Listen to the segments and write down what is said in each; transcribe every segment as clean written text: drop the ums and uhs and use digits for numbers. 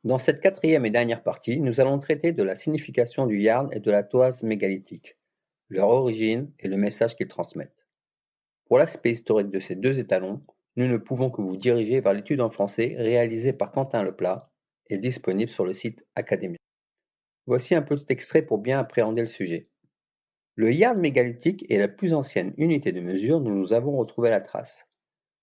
Dans cette quatrième et dernière partie, nous allons traiter de la signification du yard et de la toise mégalithique, leur origine et le message qu'ils transmettent. Pour l'aspect historique de ces deux étalons, nous ne pouvons que vous diriger vers l'étude en français réalisée par Quentin Leplat et disponible sur le site Académie. Voici un petit extrait pour bien appréhender le sujet. Le yard mégalithique est la plus ancienne unité de mesure dont nous avons retrouvé la trace.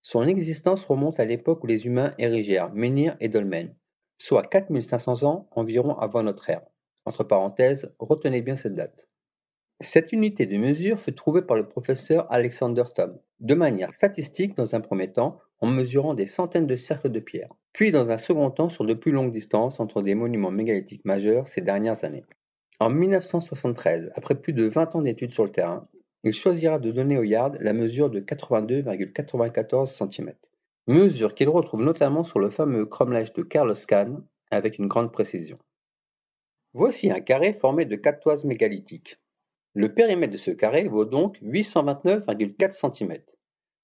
Son existence remonte à l'époque où les humains érigèrent menhirs et dolmens, soit 4500 ans environ avant notre ère. Entre parenthèses, retenez bien cette date. Cette unité de mesure fut trouvée par le professeur Alexander Thom, de manière statistique dans un premier temps, en mesurant des centaines de cercles de pierre, puis dans un second temps sur de plus longues distances entre des monuments mégalithiques majeurs ces dernières années. En 1973, après plus de 20 ans d'études sur le terrain, il choisira de donner au yard la mesure de 82,94 cm, mesure qu'il retrouve notamment sur le fameux cromlech de Carlos Kahn avec une grande précision. Voici un carré formé de 4 toises mégalithiques. Le périmètre de ce carré vaut donc 829,4 cm,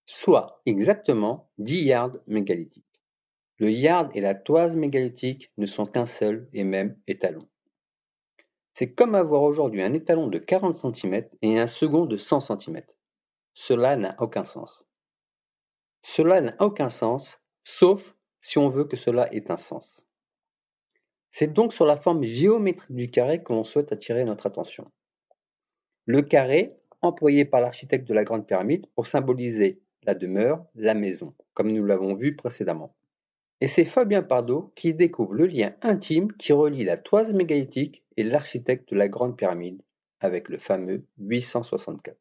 soit exactement 10 yards mégalithiques. Le yard et la toise mégalithique ne sont qu'un seul et même étalon. C'est comme avoir aujourd'hui un étalon de 40 cm et un second de 100 cm. Cela n'a aucun sens. Cela n'a aucun sens, sauf si on veut que cela ait un sens. C'est donc sur la forme géométrique du carré que l'on souhaite attirer notre attention. Le carré, employé par l'architecte de la Grande Pyramide pour symboliser la demeure, la maison, comme nous l'avons vu précédemment. Et c'est Fabien Pardo qui découvre le lien intime qui relie la toise mégalithique et l'architecte de la Grande Pyramide avec le fameux 864.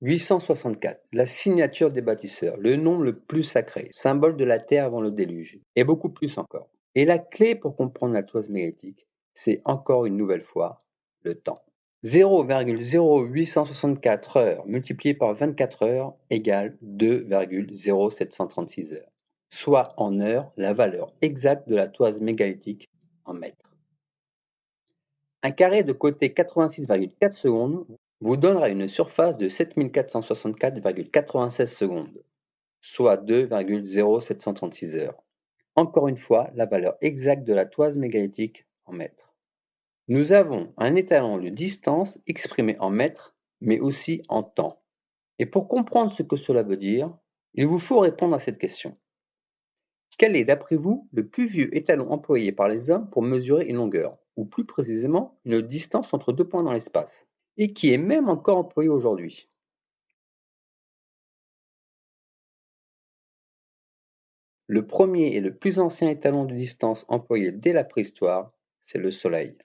« 864, la signature des bâtisseurs, le nom le plus sacré, symbole de la terre avant le déluge, et beaucoup plus encore. Et la clé pour comprendre la toise mégalithique, c'est encore une nouvelle fois le temps. 0,0864 heures multiplié par 24 heures égale 2,0736 heures, soit en heures la valeur exacte de la toise mégalithique en mètres. Un carré de côté 86,4 secondes vous donnera une surface de 7464,96 secondes, soit 2,0736 heures. Encore une fois, la valeur exacte de la toise mégalithique en mètres. Nous avons un étalon de distance exprimé en mètres, mais aussi en temps. Et pour comprendre ce que cela veut dire, il vous faut répondre à cette question. Quel est, d'après vous, le plus vieux étalon employé par les hommes pour mesurer une longueur, ou plus précisément, une distance entre deux points dans l'espace, et qui est même encore employé aujourd'hui? Le premier et le plus ancien étalon de distance employé dès la préhistoire, c'est le Soleil.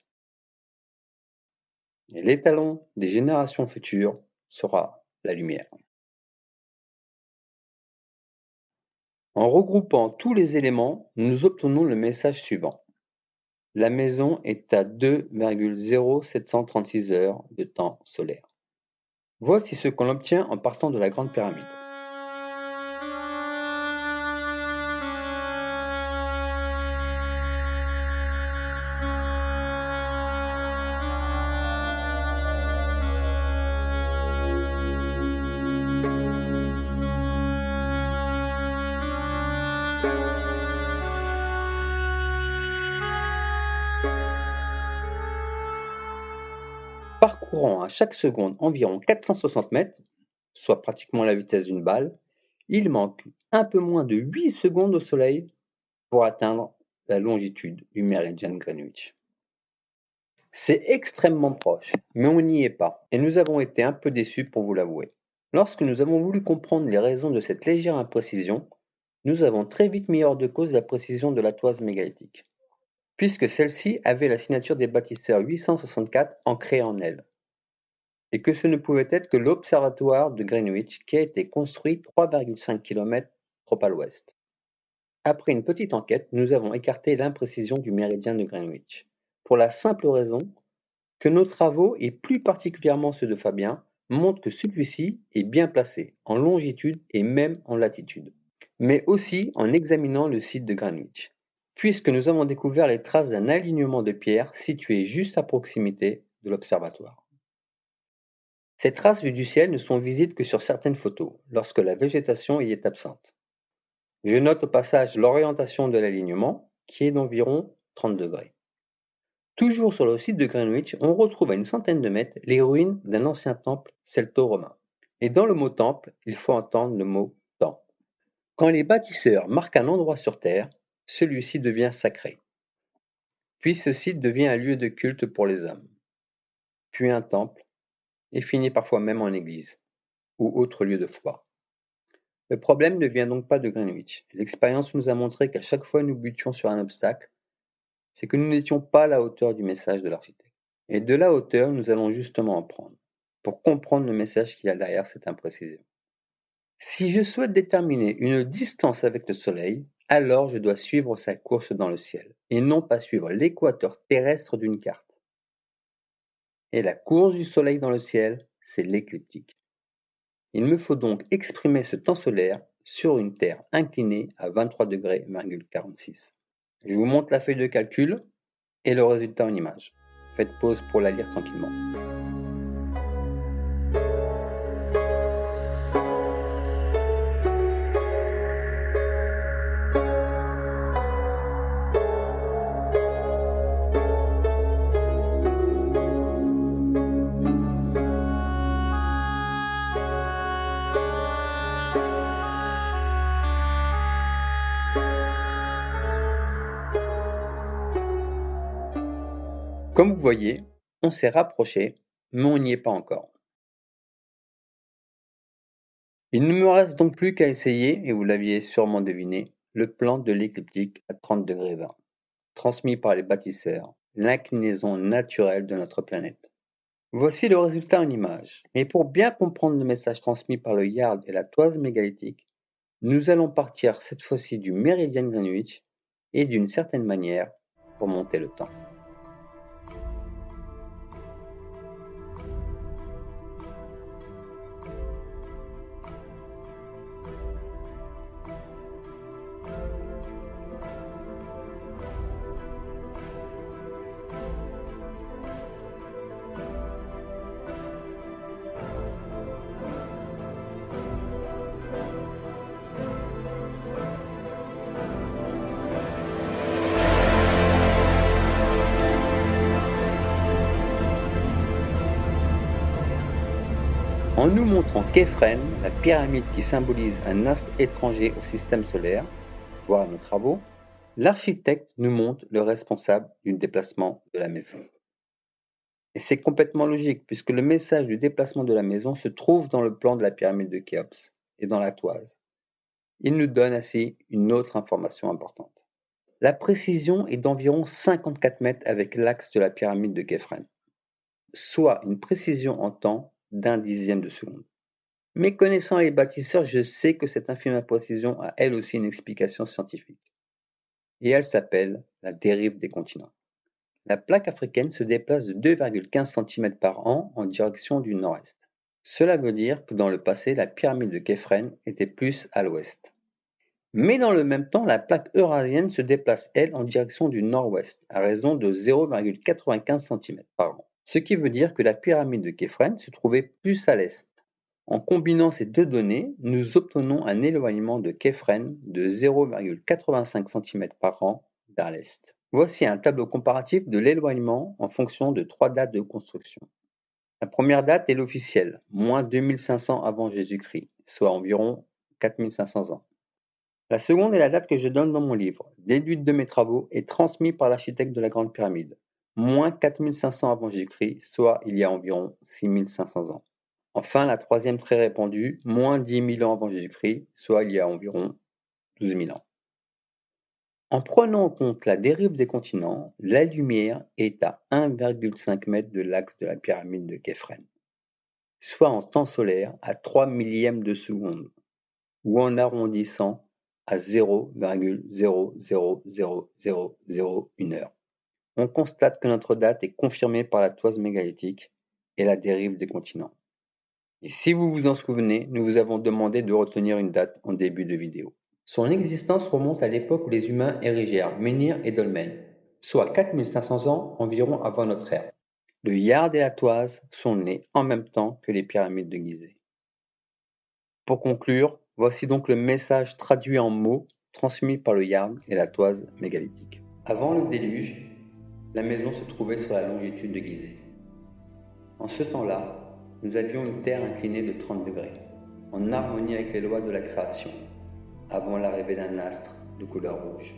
Et l'étalon des générations futures sera la lumière. En regroupant tous les éléments, nous obtenons le message suivant. La maison est à 2,0736 heures de temps solaire. Voici ce qu'on obtient en partant de la Grande Pyramide. Parcourant à chaque seconde environ 460 mètres, soit pratiquement la vitesse d'une balle, il manque un peu moins de 8 secondes au Soleil pour atteindre la longitude du méridien de Greenwich. C'est extrêmement proche, mais on n'y est pas, et nous avons été un peu déçus pour vous l'avouer. Lorsque nous avons voulu comprendre les raisons de cette légère imprécision, nous avons très vite mis hors de cause la précision de la toise mégalithique, puisque celle-ci avait la signature des bâtisseurs 864 ancrée en elle, et que ce ne pouvait être que l'observatoire de Greenwich qui a été construit 3,5 km trop à l'ouest. Après une petite enquête, nous avons écarté l'imprécision du méridien de Greenwich, pour la simple raison que nos travaux, et plus particulièrement ceux de Fabien, montrent que celui-ci est bien placé, en longitude et même en latitude, mais aussi en examinant le site de Greenwich, puisque nous avons découvert les traces d'un alignement de pierres situé juste à proximité de l'observatoire. Ces traces vues du ciel ne sont visibles que sur certaines photos, lorsque la végétation y est absente. Je note au passage l'orientation de l'alignement, qui est d'environ 30 degrés. Toujours sur le site de Greenwich, on retrouve à une centaine de mètres les ruines d'un ancien temple celto-romain. Et dans le mot temple, il faut entendre le mot temps. Quand les bâtisseurs marquent un endroit sur Terre, celui-ci devient sacré. Puis ce site devient un lieu de culte pour les hommes. Puis un temple, et finit parfois même en église, ou autre lieu de foi. Le problème ne vient donc pas de Greenwich. L'expérience nous a montré qu'à chaque fois nous butions sur un obstacle, c'est que nous n'étions pas à la hauteur du message de l'architecte. Et de la hauteur, nous allons justement en prendre, pour comprendre le message qu'il y a derrière cette imprécision. Si je souhaite déterminer une distance avec le Soleil, alors je dois suivre sa course dans le ciel, et non pas suivre l'équateur terrestre d'une carte. Et la course du Soleil dans le ciel, c'est l'écliptique. Il me faut donc exprimer ce temps solaire sur une Terre inclinée à 23 degrés, 46. Je vous montre la feuille de calcul et le résultat en image. Faites pause pour la lire tranquillement. Comme vous voyez, on s'est rapproché, mais on n'y est pas encore. Il ne me reste donc plus qu'à essayer, et vous l'aviez sûrement deviné, le plan de l'écliptique à 30 degrés 20, transmis par les bâtisseurs, l'inclinaison naturelle de notre planète. Voici le résultat en image. Et pour bien comprendre le message transmis par le yard et la toise mégalithique, nous allons partir cette fois-ci du méridien de Greenwich et d'une certaine manière pour monter le temps. nous montrant qu'Éphrène, la pyramide qui symbolise un astre étranger au système solaire, voire à nos travaux, l'architecte nous montre le responsable du déplacement de la maison. Et c'est complètement logique, puisque le message du déplacement de la maison se trouve dans le plan de la pyramide de Khéops et dans la toise. Il nous donne ainsi une autre information importante. La précision est d'environ 54 mètres avec l'axe de la pyramide de Képhren, soit une précision en temps d'1 dixième de seconde. Mais connaissant les bâtisseurs, je sais que cette infime imprécision a elle aussi une explication scientifique. Et elle s'appelle la dérive des continents. La plaque africaine se déplace de 2,15 cm par an en direction du nord-est. Cela veut dire que dans le passé, la pyramide de Képhren était plus à l'ouest. Mais dans le même temps, la plaque eurasienne se déplace, elle, en direction du nord-ouest, à raison de 0,95 cm par an. Ce qui veut dire que la pyramide de Képhren se trouvait plus à l'est. En combinant ces deux données, nous obtenons un éloignement de Képhren de 0,85 cm par an vers l'est. Voici un tableau comparatif de l'éloignement en fonction de 3 dates de construction. La première date est l'officielle, moins 2500 avant Jésus-Christ, soit environ 4500 ans. La seconde est la date que je donne dans mon livre, déduite de mes travaux et transmise par l'architecte de la Grande Pyramide, moins 4500 avant Jésus-Christ, soit il y a environ 6500 ans. Enfin, la troisième très répandue, moins 10 000 ans avant Jésus-Christ, soit il y a environ 12 000 ans. En prenant en compte la dérive des continents, la lumière est à 1,5 m de l'axe de la pyramide de Képhren, soit en temps solaire à 3 millièmes de seconde, ou en arrondissant à 0,00001 heure. On constate que notre date est confirmée par la toise mégalithique et la dérive des continents. Et si vous vous en souvenez, nous vous avons demandé de retenir une date en début de vidéo. Son existence remonte à l'époque où les humains érigèrent Menhir et Dolmen, soit 4500 ans environ avant notre ère. Le Yard et la toise sont nés en même temps que les pyramides de Gizeh. Pour conclure, voici donc le message traduit en mots transmis par le Yard et la toise mégalithique. Avant le déluge, la maison se trouvait sur la longitude de Gizeh. En ce temps-là, nous avions une terre inclinée de 30 degrés, en harmonie avec les lois de la création, avant l'arrivée d'un astre de couleur rouge.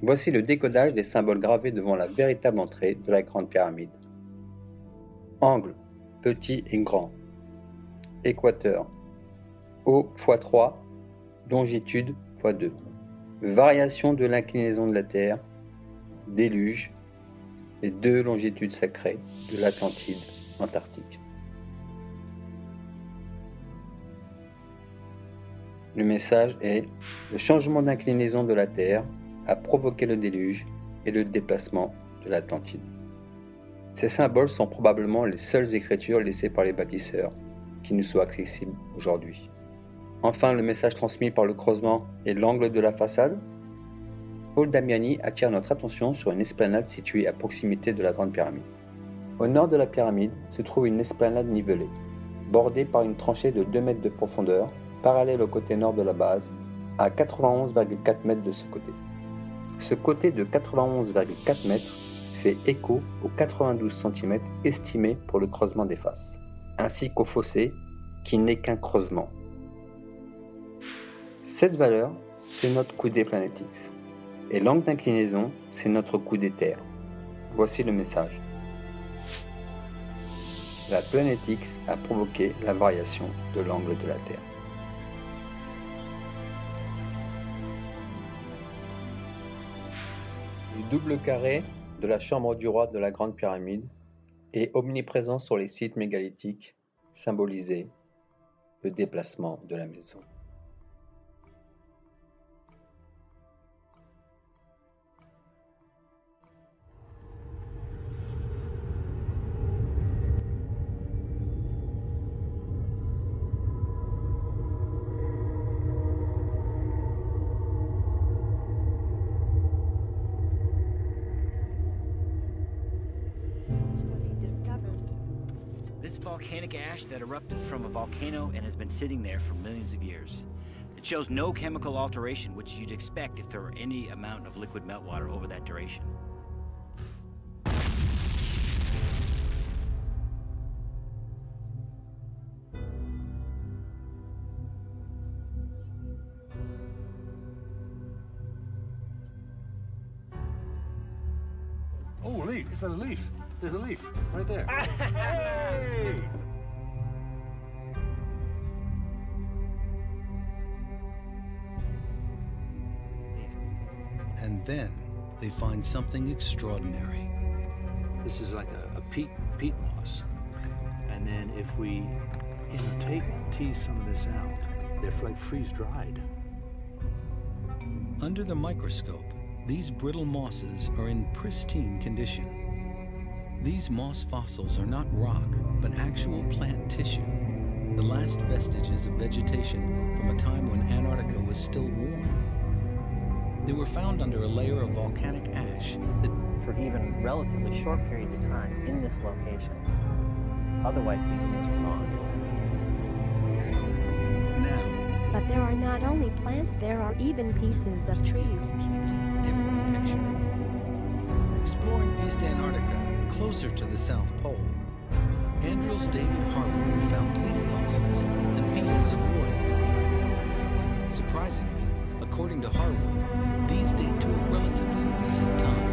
Voici le décodage des symboles gravés devant la véritable entrée de la Grande Pyramide. Angle, petit et grand. Équateur, haut x 3, longitude x 2. Variation de l'inclinaison de la Terre, déluge, les deux longitudes sacrées de l'Atlantide antarctique. Le message est: le changement d'inclinaison de la Terre a provoqué le déluge et le déplacement de l'Atlantide. Ces symboles sont probablement les seules écritures laissées par les bâtisseurs qui nous soient accessibles aujourd'hui. Enfin, le message transmis par le creusement et l'angle de la façade. Paul Damiani attire notre attention sur une esplanade située à proximité de la Grande Pyramide. Au nord de la pyramide se trouve une esplanade nivelée, bordée par une tranchée de 2 mètres de profondeur, parallèle au côté nord de la base, à 91,4 mètres de ce côté. Ce côté de 91,4 mètres fait écho aux 92 cm estimés pour le creusement des faces, ainsi qu'au fossé, qui n'est qu'un creusement. Cette valeur, c'est notre coudée Planetix, et l'angle d'inclinaison, c'est notre coudée Terre. Voici le message. La Planetix a provoqué la variation de l'angle de la Terre. Le double carré de la chambre du roi de la Grande Pyramide est omniprésent sur les sites mégalithiques, symbolisé le déplacement de la maison. This volcanic ash that erupted from a volcano and has been sitting there for millions of years. It shows no chemical alteration, which you'd expect if there were any amount of liquid meltwater over that duration. leaf. It's not a leaf. There's a leaf right there. Hey! And then they find something extraordinary. This is like a peat moss. And then if we tease some of this out, they're like freeze-dried. Under the microscope, these brittle mosses are in pristine condition. These moss fossils are not rock, but actual plant tissue, the last vestiges of vegetation from a time when Antarctica was still warm. They were found under a layer of volcanic ash that, for even relatively short periods of time in this location. Otherwise, these things are gone. now, But there are not only plants, there are even pieces of trees. different picture. Exploring East Antarctica, closer to the South Pole, Andrils David Harwood found leaf fossils and pieces of wood. Surprisingly, according to Harwood, these date to a relatively recent time,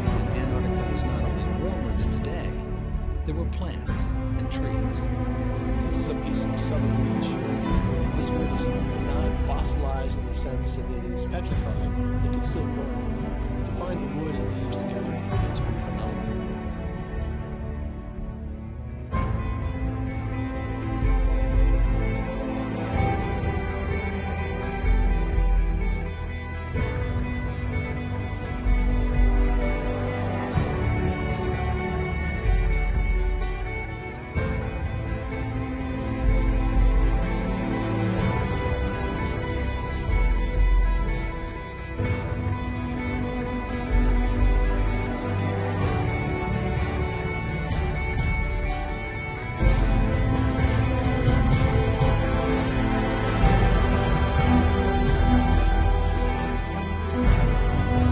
when Antarctica was not only warmer than today, there were plants and trees. This is a piece of southern beach. This wood is not fossilized in the sense that it is petrified. It can still burn. To find the wood and leaves together is pretty phenomenal.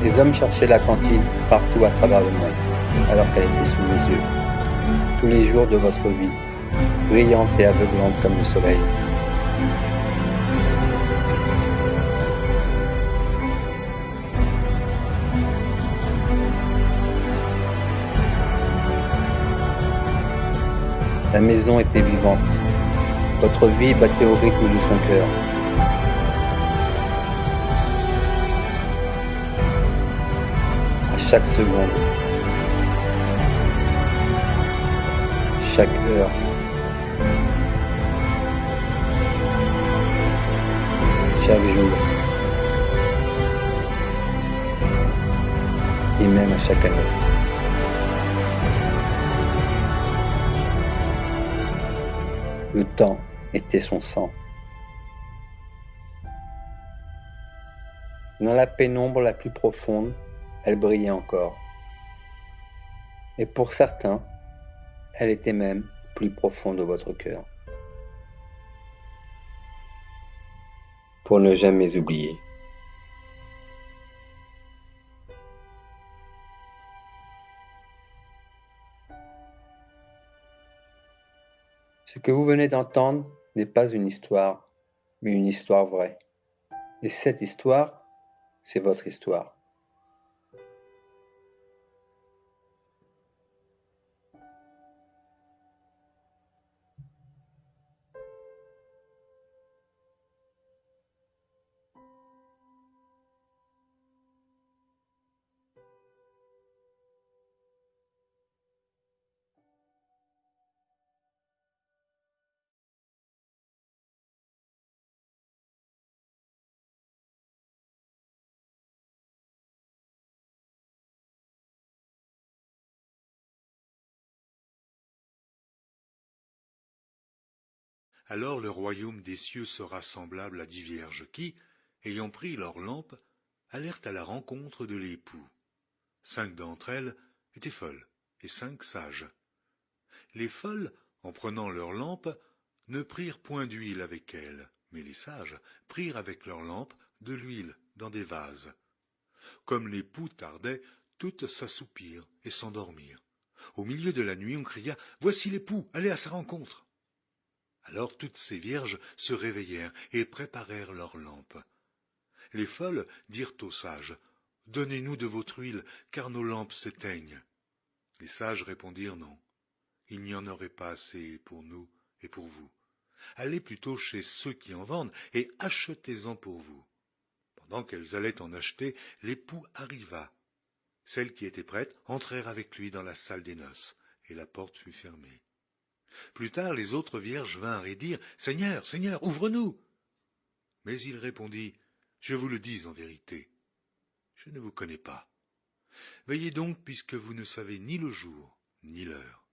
Les hommes cherchaient la cantine partout à travers le monde, alors qu'elle était sous nos yeux. Tous les jours de votre vie, brillante et aveuglante comme le soleil. La maison était vivante. Votre vie battait au rythme de son cœur. À chaque seconde, chaque heure, chaque jour, et même à chaque année. Le temps était son sang. Dans la pénombre la plus profonde, elle brillait encore. Et pour certains, elle était même plus profonde de votre cœur. Pour ne jamais oublier. Ce que vous venez d'entendre n'est pas une histoire, mais une histoire vraie. Et cette histoire, c'est votre histoire. Alors le royaume des cieux sera semblable à 10 vierges qui, ayant pris leurs lampes, allèrent à la rencontre de l'époux. 5 d'entre elles étaient folles et 5 sages. Les folles, en prenant leurs lampes, ne prirent point d'huile avec elles, mais les sages prirent avec leurs lampes de l'huile dans des vases. Comme l'époux tardait, toutes s'assoupirent et s'endormirent. Au milieu de la nuit, on cria « Voici l'époux, allez à sa rencontre !» Alors toutes ces vierges se réveillèrent et préparèrent leurs lampes. Les folles dirent aux sages, « Donnez-nous de votre huile, car nos lampes s'éteignent. » Les sages répondirent non. Il n'y en aurait pas assez pour nous et pour vous. Allez plutôt chez ceux qui en vendent et achetez-en pour vous. Pendant qu'elles allaient en acheter, l'époux arriva. Celles qui étaient prêtes entrèrent avec lui dans la salle des noces, et la porte fut fermée. Plus tard, les autres vierges vinrent et dirent « Seigneur, Seigneur, ouvre-nous » Mais il répondit « Je vous le dis en vérité, je ne vous connais pas. Veillez donc puisque vous ne savez ni le jour ni l'heure.